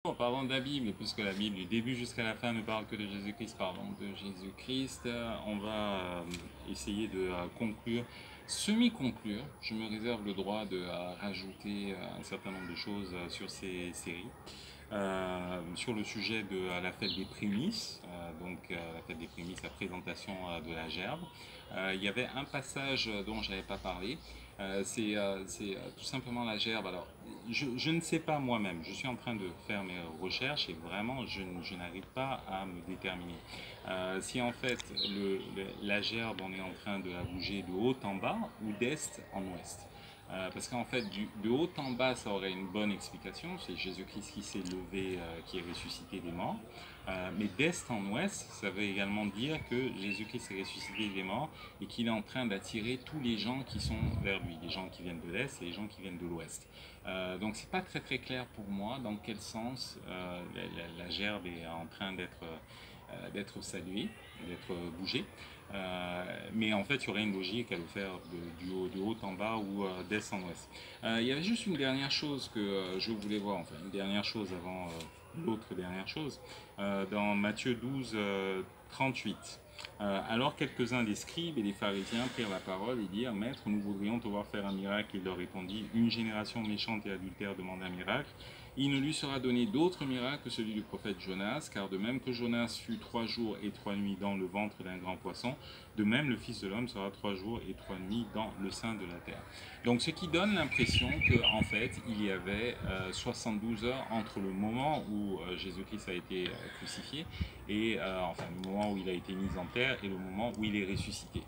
Parlons de la Bible, puisque la Bible du début jusqu'à la fin ne parle que de Jésus-Christ, parlons de Jésus-Christ. On va essayer de conclure, semi-conclure. Je me réserve le droit de rajouter un certain nombre de choses sur ces séries. Sur le sujet de la fête des prémices, la fête des prémices, la présentation de la gerbe. Il y avait un passage dont je n'avais pas parlé, c'est tout simplement la gerbe. Alors, je ne sais pas moi-même, je suis en train de faire mes recherches et vraiment je n'arrive pas à me déterminer. Si en fait la gerbe, on est en train de la bouger de haut en bas ou d'est en ouest. Parce qu'en fait, de haut en bas, ça aurait une bonne explication. C'est Jésus-Christ qui s'est levé, qui est ressuscité des morts. Mais d'est en ouest, ça veut également dire que Jésus-Christ est ressuscité des morts et qu'il est en train d'attirer tous les gens qui sont vers lui, les gens qui viennent de l'est et les gens qui viennent de l'ouest. Donc c'est pas très très clair pour moi dans quel sens la gerbe est en train d'être saluée, d'être bougée. Mais en fait, il y aurait une logique à le faire de haut en bas ou d'est en ouest. Il y avait juste une dernière chose que je voulais voir, enfin une dernière chose avant l'autre dernière chose, dans Matthieu 12, 38. Alors quelques-uns des scribes et des pharisiens prirent la parole et dirent: Maître, nous voudrions te voir faire un miracle. Il leur répondit: Une génération méchante et adultère demande un miracle. Il ne lui sera donné d'autre miracle que celui du prophète Jonas, car de même que Jonas fut 3 jours et 3 nuits dans le ventre d'un grand poisson, de même le Fils de l'homme sera 3 jours et 3 nuits dans le sein de la terre. Donc ce qui donne l'impression qu'en fait il y avait 72 heures entre le moment où Jésus-Christ a été crucifié et enfin le moment où il a été mis en terre et le moment où il est ressuscité.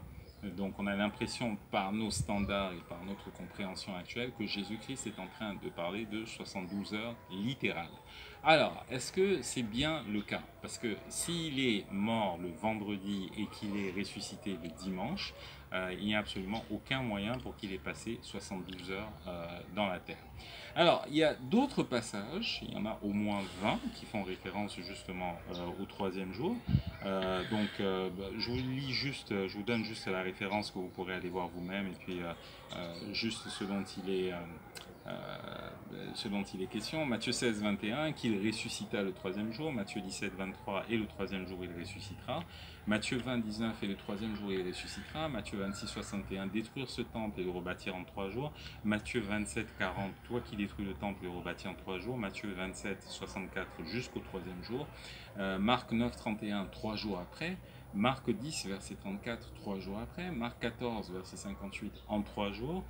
Donc on a l'impression par nos standards et par notre compréhension actuelle que Jésus-Christ est en train de parler de 72 heures littérales. Alors, est-ce que c'est bien le cas? Parce que s'il est mort le vendredi et qu'il est ressuscité le dimanche, il n'y a absolument aucun moyen pour qu'il ait passé 72 heures dans la terre. Alors, il y a d'autres passages, il y en a au moins 20 qui font référence justement au troisième jour. Je vous lis juste, je vous donne juste la référence que vous pourrez aller voir vous-même et puis juste ce dont il est question. Matthieu 16, 21, qu'il ressuscita le troisième jour. Matthieu 17, 23, et le troisième jour il ressuscitera. Matthieu 20, 19, et le troisième jour il ressuscitera. Matthieu 26, 61, détruire ce temple et le rebâtir en 3 jours. Matthieu 27, 40, toi qui détruis le temple et le rebâtis en 3 jours. Matthieu 27, 64, jusqu'au troisième jour. Marc 9, 31, 3 jours après. Marc 10, verset 34, 3 jours après. Marc 14, verset 58, en 3 jours.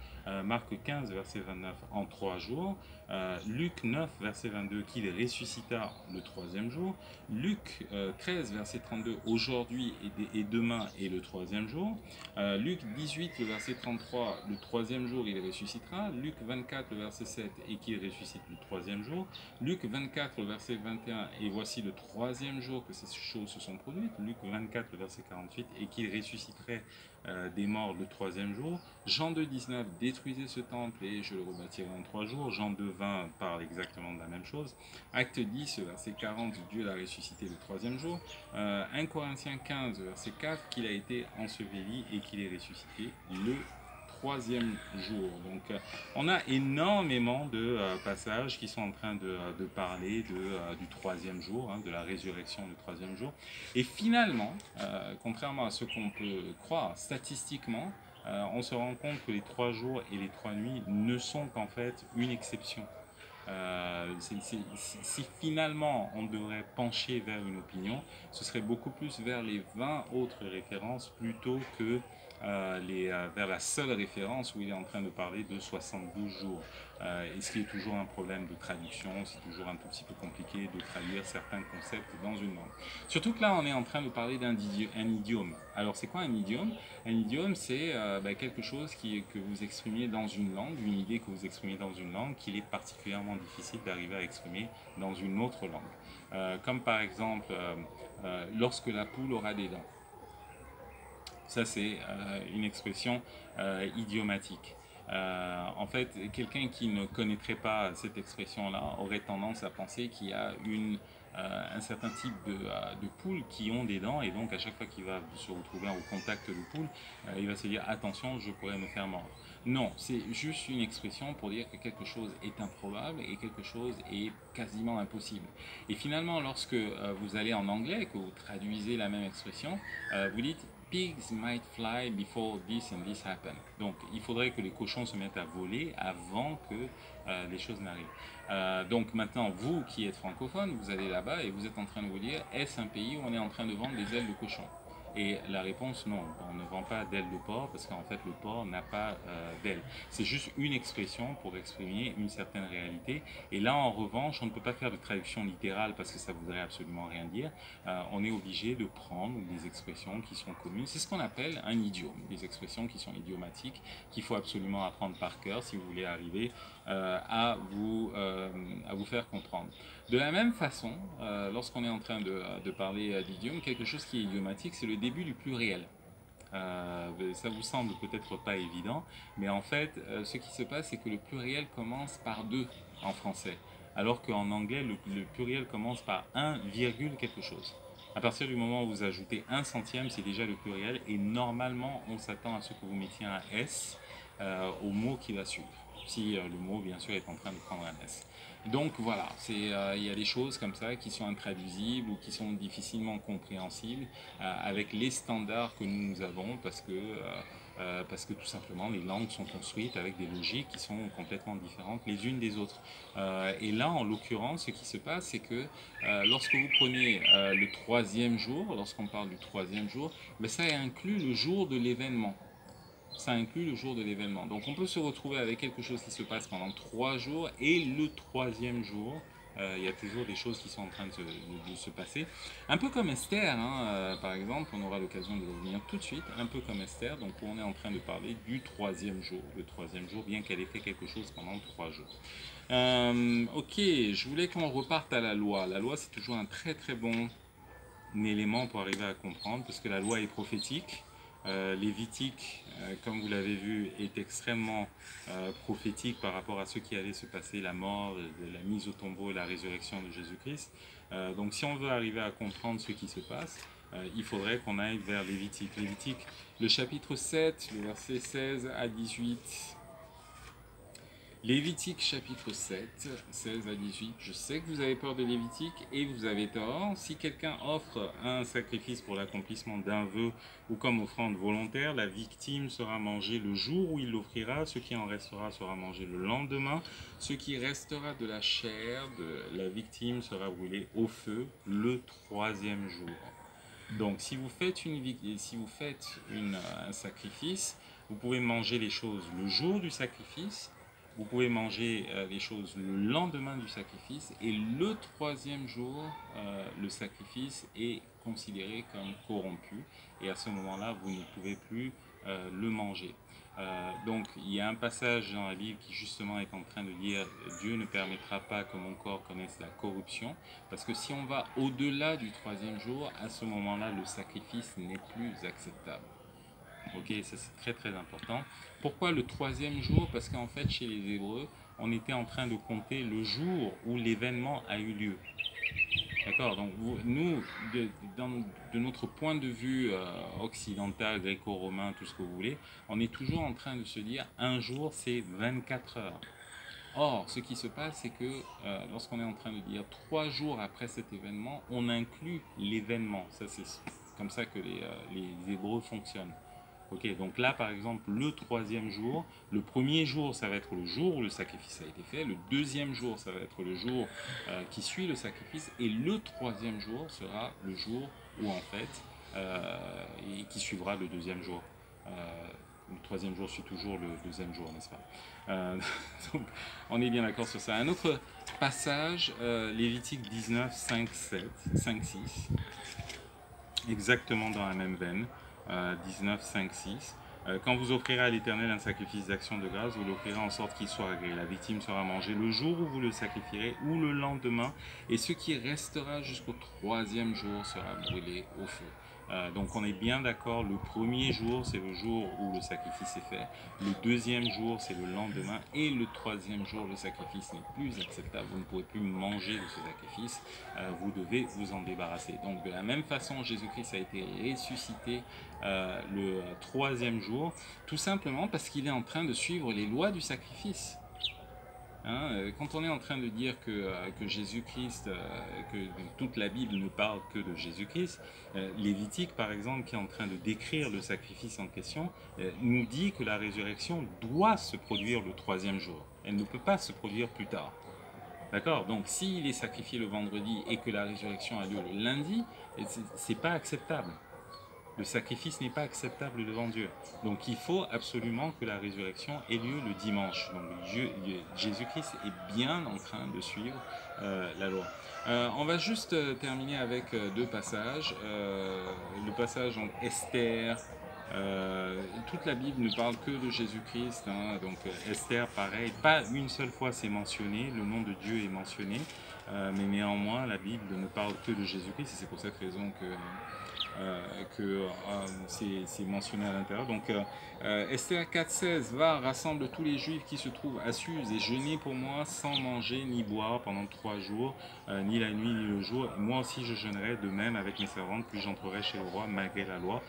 Marc 15, verset 29, en 3 jours. Luc 9, verset 22, qu'il ressuscita le troisième jour. Luc 13, verset 32, aujourd'hui et demain est le troisième jour. Luc 18, le verset 33, le troisième jour il ressuscitera. Luc 24, le verset 7, et qu'il ressuscite le troisième jour. Luc 24, le verset 21, et voici le troisième jour que ces choses se sont produites. Luc 24, le verset 48, et qu'il ressusciterait des morts le troisième jour. Jean 2, 19, détruisez ce temple et je le rebâtirai en 3 jours. Jean 2, 20 parle exactement de la même chose. Acte 10, verset 40, Dieu l'a ressuscité le troisième jour. 1 Corinthiens 15, verset 4, qu'il a été enseveli et qu'il est ressuscité le troisième jour. Donc on a énormément de passages qui sont en train de parler du troisième jour, de la résurrection du troisième jour. Et finalement, contrairement à ce qu'on peut croire, statistiquement, on se rend compte que les 3 jours et les 3 nuits ne sont qu'en fait une exception. Si finalement on devrait pencher vers une opinion, ce serait beaucoup plus vers les 20 autres références plutôt que vers la seule référence où il est en train de parler de 72 jours. Et ce qui est toujours un problème de traduction, c'est toujours un tout petit peu compliqué de traduire certains concepts dans une langue. Surtout que là, on est en train de parler d'un idiome. Alors, c'est quoi un idiome? Un idiome, c'est quelque chose que vous exprimez dans une langue, une idée que vous exprimez dans une langue, qu'il est particulièrement difficile d'arriver à exprimer dans une autre langue. Comme par exemple, lorsque la poule aura des dents. Ça, c'est une expression idiomatique. En fait, quelqu'un qui ne connaîtrait pas cette expression-là aurait tendance à penser qu'il y a un certain type de poules qui ont des dents, et donc à chaque fois qu'il va se retrouver au contact de poules, il va se dire attention, je pourrais me faire mordre. Non, c'est juste une expression pour dire que quelque chose est improbable et quelque chose est quasiment impossible. Et finalement, lorsque vous allez en anglais, que vous traduisez la même expression, vous dites pigs might fly before this and this happen. Donc, il faudrait que les cochons se mettent à voler avant que les choses n'arrivent. Donc maintenant, vous qui êtes francophone, vous allez là-bas et vous êtes en train de vous dire, est-ce un pays où on est en train de vendre des ailes de cochon? Et la réponse, non, on ne vend pas d'ailes de porc parce qu'en fait le porc n'a pas d'ailes. C'est juste une expression pour exprimer une certaine réalité. Et là, en revanche, on ne peut pas faire de traduction littérale parce que ça voudrait absolument rien dire. On est obligé de prendre des expressions qui sont communes. C'est ce qu'on appelle un idiome, des expressions qui sont idiomatiques, qu'il faut absolument apprendre par cœur si vous voulez arriver à vous faire comprendre. De la même façon, lorsqu'on est en train de parler d'idiome, quelque chose qui est idiomatique, c'est le début du pluriel. Ça vous semble peut-être pas évident, mais en fait, ce qui se passe, c'est que le pluriel commence par deux en français, alors qu'en anglais, le pluriel commence par 1, virgule quelque chose. À partir du moment où vous ajoutez un centième, c'est déjà le pluriel, et normalement, on s'attend à ce que vous mettiez un S au mot qui va suivre, si le mot, bien sûr, est en train de prendre un S. Donc voilà, il y a des choses comme ça qui sont intraduisibles ou qui sont difficilement compréhensibles avec les standards que nous avons parce que tout simplement les langues sont construites avec des logiques qui sont complètement différentes les unes des autres. Et là, en l'occurrence, ce qui se passe, c'est que lorsque vous prenez le troisième jour, lorsqu'on parle du troisième jour, ben, ça inclut le jour de l'événement. Ça inclut le jour de l'événement. Donc on peut se retrouver avec quelque chose qui se passe pendant 3 jours et le troisième jour, il y a toujours des choses qui sont en train de se passer. Un peu comme Esther, hein, par exemple, on aura l'occasion de revenir tout de suite, un peu comme Esther, donc on est en train de parler du troisième jour. Le troisième jour, bien qu'elle ait fait quelque chose pendant 3 jours. Ok, je voulais qu'on reparte à la loi. La loi, c'est toujours un très très bon élément pour arriver à comprendre, parce que la loi est prophétique. Lévitique, comme vous l'avez vu, est extrêmement prophétique par rapport à ce qui allait se passer, la mort, la mise au tombeau et la résurrection de Jésus-Christ. Donc si on veut arriver à comprendre ce qui se passe, il faudrait qu'on aille vers Lévitique. Lévitique, le chapitre 7, le verset 16 à 18. Lévitique chapitre 7, 16 à 18. Je sais que vous avez peur de Lévitique et vous avez tort. Si quelqu'un offre un sacrifice pour l'accomplissement d'un vœu ou comme offrande volontaire, la victime sera mangée le jour où il l'offrira. Ce qui en restera sera mangé le lendemain. Ce qui restera de la chair de la victime sera brûlé au feu le troisième jour. Donc si vous faites, un sacrifice, vous pouvez manger les choses le jour du sacrifice. Vous pouvez manger les choses le lendemain du sacrifice et le troisième jour, le sacrifice est considéré comme corrompu et à ce moment-là, vous ne pouvez plus le manger. Donc il y a un passage dans la Bible qui justement est en train de dire Dieu ne permettra pas que mon corps connaisse la corruption parce que si on va au-delà du troisième jour, à ce moment-là, le sacrifice n'est plus acceptable. Ok, ça c'est très très important. Pourquoi le troisième jour? Parce qu'en fait, chez les Hébreux, on était en train de compter le jour où l'événement a eu lieu. D'accord, donc nous, de notre point de vue occidental, gréco-romain, tout ce que vous voulez, on est toujours en train de se dire un jour c'est 24 heures. Or, ce qui se passe, c'est que lorsqu'on est en train de dire 3 jours après cet événement, on inclut l'événement. Ça, c'est comme ça que les Hébreux fonctionnent. Ok, donc là par exemple, le troisième jour, le premier jour ça va être le jour où le sacrifice a été fait, le deuxième jour ça va être le jour qui suit le sacrifice, et le troisième jour sera le jour où en fait, et qui suivra le deuxième jour. Le troisième jour suit toujours le deuxième jour, n'est-ce pas? Donc on est bien d'accord sur ça. Un autre passage, Lévitique 19, 5, 7, 5, 6, exactement dans la même veine. 19, 5, 6. Quand vous offrirez à l'Éternel un sacrifice d'action de grâce, vous l'offrirez en sorte qu'il soit agréé. La victime sera mangée le jour où vous le sacrifierez ou le lendemain, et ce qui restera jusqu'au troisième jour sera brûlé au feu. Donc on est bien d'accord, le premier jour, c'est le jour où le sacrifice est fait. Le deuxième jour, c'est le lendemain. Et le troisième jour, le sacrifice n'est plus acceptable. Vous ne pourrez plus manger de ce sacrifice. Vous devez vous en débarrasser. Donc de la même façon, Jésus-Christ a été ressuscité le troisième jour, tout simplement parce qu'il est en train de suivre les lois du sacrifice. Quand on est en train de dire que Jésus-Christ, que toute la Bible ne parle que de Jésus-Christ, Lévitique par exemple, qui est en train de décrire le sacrifice en question, nous dit que la résurrection doit se produire le troisième jour. Elle ne peut pas se produire plus tard. D'accord? Donc s'il est sacrifié le vendredi et que la résurrection a lieu le lundi, c'est pas acceptable. Le sacrifice n'est pas acceptable devant Dieu. Donc il faut absolument que la résurrection ait lieu le dimanche. Donc Jésus-Christ est bien en train de suivre la loi. On va juste terminer avec deux passages. Le passage en Esther. Toute la Bible ne parle que de Jésus-Christ. Donc Esther, pareil, pas une seule fois c'est mentionné, le nom de Dieu est mentionné. Mais néanmoins, la Bible ne parle que de Jésus-Christ. Et c'est pour cette raison que c'est mentionné à l'intérieur. Donc Esther 4,16 va rassemble tous les Juifs qui se trouvent à Suse et jeûner pour moi sans manger ni boire pendant 3 jours, ni la nuit ni le jour. Et moi aussi je jeûnerai de même avec mes servantes, puis j'entrerai chez le roi malgré la loi.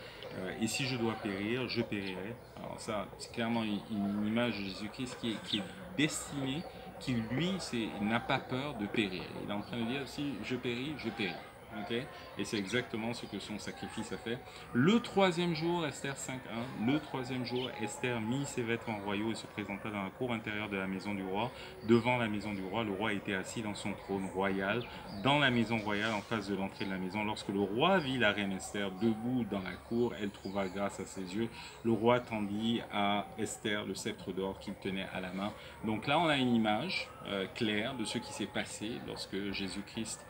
Et si je dois périr, je périrai. Alors ça, c'est clairement une image de Jésus-Christ qui est destinée, qui lui n'a pas peur de périr. Il est en train de dire, si je péris, je péris. Okay? Et c'est exactement ce que son sacrifice a fait. Le troisième jour, Esther 5.1, le troisième jour, Esther mit ses vêtements royaux et se présenta dans la cour intérieure de la maison du roi. Devant la maison du roi, le roi était assis dans son trône royal, dans la maison royale, en face de l'entrée de la maison. Lorsque le roi vit la reine Esther debout dans la cour, elle trouva grâce à ses yeux. Le roi tendit à Esther le sceptre d'or qu'il tenait à la main. Donc là, on a une image claire de ce qui s'est passé lorsque Jésus-Christ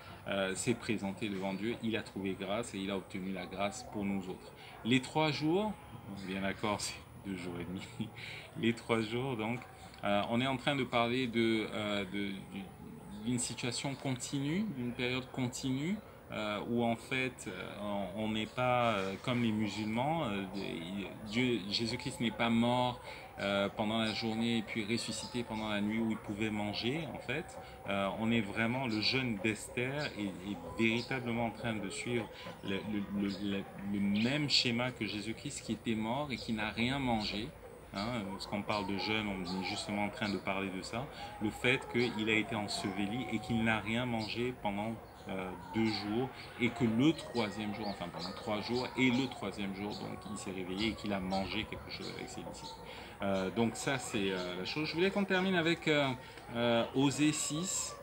s'est présenté devant Dieu, il a trouvé grâce et il a obtenu la grâce pour nous autres. Les 3 jours, bien d'accord, c'est 2 jours et demi, les 3 jours, donc, on est en train de parler d'une situation continue, d'une période continue, où en fait on n'est pas comme les musulmans, Jésus-Christ n'est pas mort pendant la journée et puis ressuscité pendant la nuit où il pouvait manger en fait. On est vraiment, le jeûne d'Esther est véritablement en train de suivre le même schéma que Jésus-Christ qui était mort et qui n'a rien mangé. Lorsqu'on parle de jeûne, on est justement en train de parler de ça, le fait qu'il a été enseveli et qu'il n'a rien mangé pendant 2 jours et que le troisième jour, enfin pendant 3 jours, et le troisième jour, donc il s'est réveillé et qu'il a mangé quelque chose avec ses disciples. Donc ça c'est la chose. Je voulais qu'on termine avec Osée 6.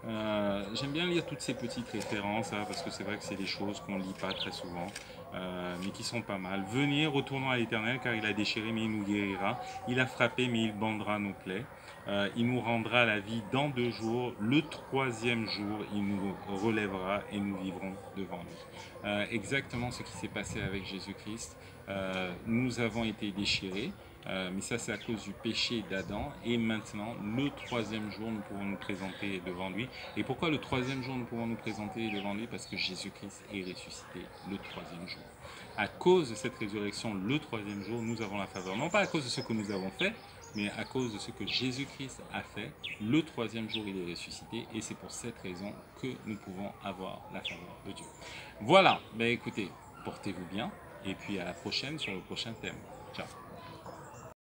J'aime bien lire toutes ces petites références parce que c'est vrai que c'est des choses qu'on ne lit pas très souvent, mais qui sont pas mal. Venez, retournons à l'Éternel, car il a déchiré, mais il nous guérira. Il a frappé, mais il bandera nos plaies. Il nous rendra la vie dans 2 jours. Le troisième jour, il nous relèvera et nous vivrons devant lui. Exactement ce qui s'est passé avec Jésus-Christ. Nous avons été déchirés. Mais ça c'est à cause du péché d'Adam, et maintenant le troisième jour nous pouvons nous présenter devant lui. Et pourquoi le troisième jour nous pouvons nous présenter devant lui? Parce que Jésus-Christ est ressuscité le troisième jour. À cause de cette résurrection le troisième jour, nous avons la faveur, non pas à cause de ce que nous avons fait, mais à cause de ce que Jésus-Christ a fait. Le troisième jour il est ressuscité, et c'est pour cette raison que nous pouvons avoir la faveur de Dieu. Voilà, ben écoutez, portez-vous bien, et puis à la prochaine sur le prochain thème. Ciao.